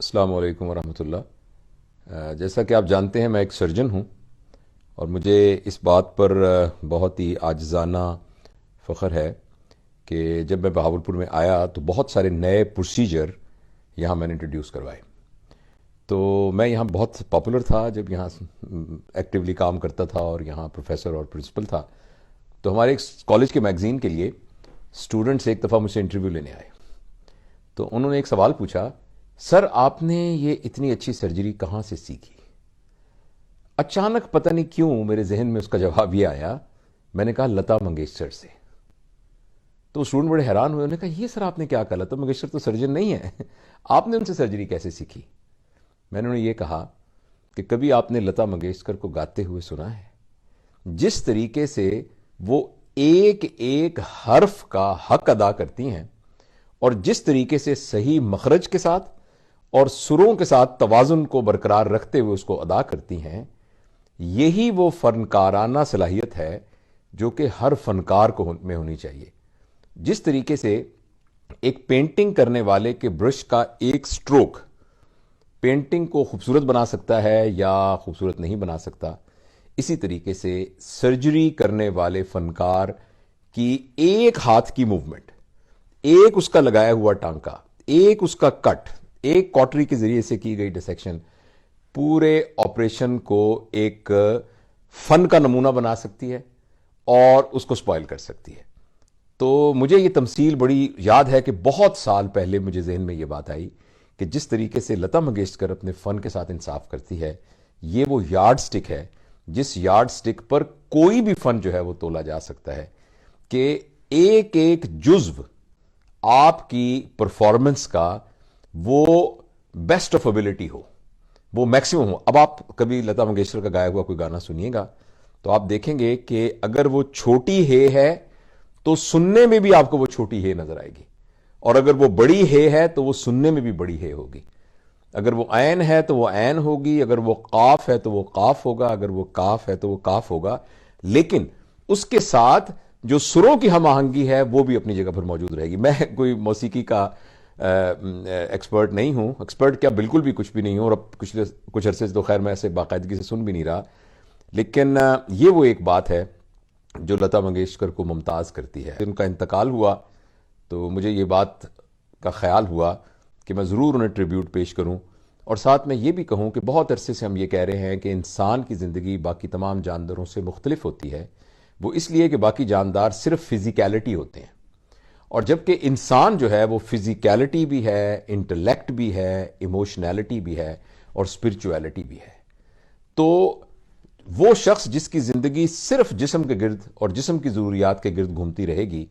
السلام علیکم ورحمۃ اللہ۔ جیسا کہ آپ جانتے ہیں میں ایک سرجن ہوں، اور مجھے اس بات پر بہت ہی عاجزانہ فخر ہے کہ جب میں بہاولپور میں آیا تو بہت سارے نئے پروسیجر یہاں میں نے انٹروڈیوس کروائے۔ تو میں یہاں بہت پاپولر تھا جب یہاں ایکٹیولی کام کرتا تھا، اور یہاں پروفیسر اور پرنسپل تھا۔ تو ہمارے ایک کالج کے میگزین کے لیے اسٹوڈنٹس ایک دفعہ مجھ سے انٹرویو لینے آئے، تو انہوں نے ایک سوال پوچھا، سر آپ نے یہ اتنی اچھی سرجری کہاں سے سیکھی؟ اچانک پتہ نہیں کیوں میرے ذہن میں اس کا جواب یہ آیا، میں نے کہا لتا منگیشکر سے۔ تو اسٹوڈنٹ بڑے حیران ہوئے، انہوں نے کہا یہ سر آپ نے کیا کہا، لتا منگیشکر تو سرجن نہیں ہے، آپ نے ان سے سرجری کیسے سیکھی؟ میں نے انہیں یہ کہا کہ کبھی آپ نے لتا منگیشکر کو گاتے ہوئے سنا ہے؟ جس طریقے سے وہ ایک ایک حرف کا حق ادا کرتی ہیں، اور جس طریقے سے صحیح مخرج کے ساتھ اور سروں کے ساتھ توازن کو برقرار رکھتے ہوئے اس کو ادا کرتی ہیں، یہی وہ فنکارانہ صلاحیت ہے جو کہ ہر فنکار کو میں ہونی چاہیے۔ جس طریقے سے ایک پینٹنگ کرنے والے کے برش کا ایک سٹروک پینٹنگ کو خوبصورت بنا سکتا ہے یا خوبصورت نہیں بنا سکتا، اسی طریقے سے سرجری کرنے والے فنکار کی ایک ہاتھ کی موومنٹ، ایک اس کا لگایا ہوا ٹانکا، ایک اس کا کٹ، ایک کاٹری کے ذریعے سے کی گئی ڈسیکشن پورے آپریشن کو ایک فن کا نمونہ بنا سکتی ہے اور اس کو سپوائل کر سکتی ہے۔ تو مجھے یہ تمثیل بڑی یاد ہے کہ بہت سال پہلے مجھے ذہن میں یہ بات آئی کہ جس طریقے سے لتا منگیشکر اپنے فن کے ساتھ انصاف کرتی ہے، یہ وہ یارڈ سٹک ہے جس یارڈ سٹک پر کوئی بھی فن جو ہے وہ تولا جا سکتا ہے، کہ ایک ایک جزو آپ کی پرفارمنس کا وہ بیسٹ آف ایبلٹی ہو، وہ میکسیمم ہو۔ اب آپ کبھی لتا منگیشکر کا گایا ہوا کوئی گانا سنیے گا تو آپ دیکھیں گے کہ اگر وہ چھوٹی ہے تو سننے میں بھی آپ کو وہ چھوٹی ہے نظر آئے گی، اور اگر وہ بڑی ہے تو وہ سننے میں بھی بڑی ہے ہوگی۔ اگر وہ عین ہے تو وہ عین ہوگی، اگر وہ قاف ہے تو وہ قاف ہوگا، اگر وہ کاف ہے تو وہ کاف ہوگا، لیکن اس کے ساتھ جو سروں کی ہم آہنگی ہے وہ بھی اپنی جگہ پر موجود رہے گی۔ میں کوئی موسیقی کا ایکسپرٹ نہیں ہوں، ایکسپرٹ کیا بالکل بھی کچھ بھی نہیں ہوں، اور اب کچھ عرصے سے تو خیر میں ایسے باقاعدگی سے سن بھی نہیں رہا، لیکن یہ وہ ایک بات ہے جو لتا منگیشکر کو ممتاز کرتی ہے۔ ان کا انتقال ہوا تو مجھے یہ بات کا خیال ہوا کہ میں ضرور انہیں ٹریبیوٹ پیش کروں، اور ساتھ میں یہ بھی کہوں کہ بہت عرصے سے ہم یہ کہہ رہے ہیں کہ انسان کی زندگی باقی تمام جانداروں سے مختلف ہوتی ہے، وہ اس لیے کہ باقی جاندار صرف فزیکیلٹی ہوتے ہیں، اور جبکہ انسان جو ہے وہ فزیکیلٹی بھی ہے، انٹلیکٹ بھی ہے، ایموشنالٹی بھی ہے، اور اسپرچویلٹی بھی ہے۔ تو وہ شخص جس کی زندگی صرف جسم کے گرد اور جسم کی ضروریات کے گرد گھومتی رہے گی،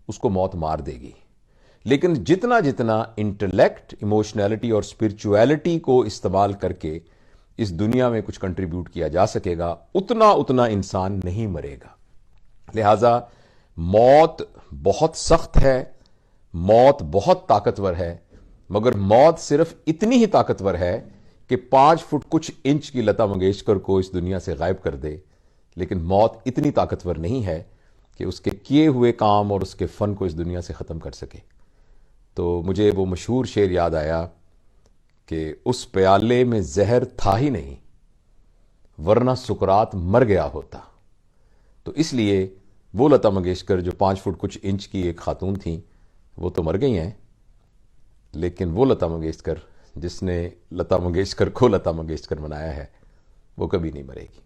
اس کو موت مار دے گی۔ لیکن جتنا جتنا انٹلیکٹ، ایموشنالٹی اور اسپرچویلٹی کو استعمال کر کے اس دنیا میں کچھ کنٹریبیوٹ کیا جا سکے گا، اتنا اتنا انسان نہیں مرے گا۔ لہذا موت بہت سخت ہے، موت بہت طاقتور ہے، مگر موت صرف اتنی ہی طاقتور ہے کہ 5 فٹ کچھ انچ کی لتا منگیشکر کو اس دنیا سے غائب کر دے، لیکن موت اتنی طاقتور نہیں ہے کہ اس کے کیے ہوئے کام اور اس کے فن کو اس دنیا سے ختم کر سکے۔ تو مجھے وہ مشہور شعر یاد آیا کہ اس پیالے میں زہر تھا ہی نہیں، ورنہ سکرات مر گیا ہوتا۔ تو اس لیے وہ لتا منگیشکر جو 5 فٹ کچھ انچ کی ایک خاتون تھیں، وہ تو مر گئی ہیں، لیکن وہ لتا منگیشکر جس نے لتا منگیشکر کو لتا منگیشکر بنایا ہے، وہ کبھی نہیں مرے گی۔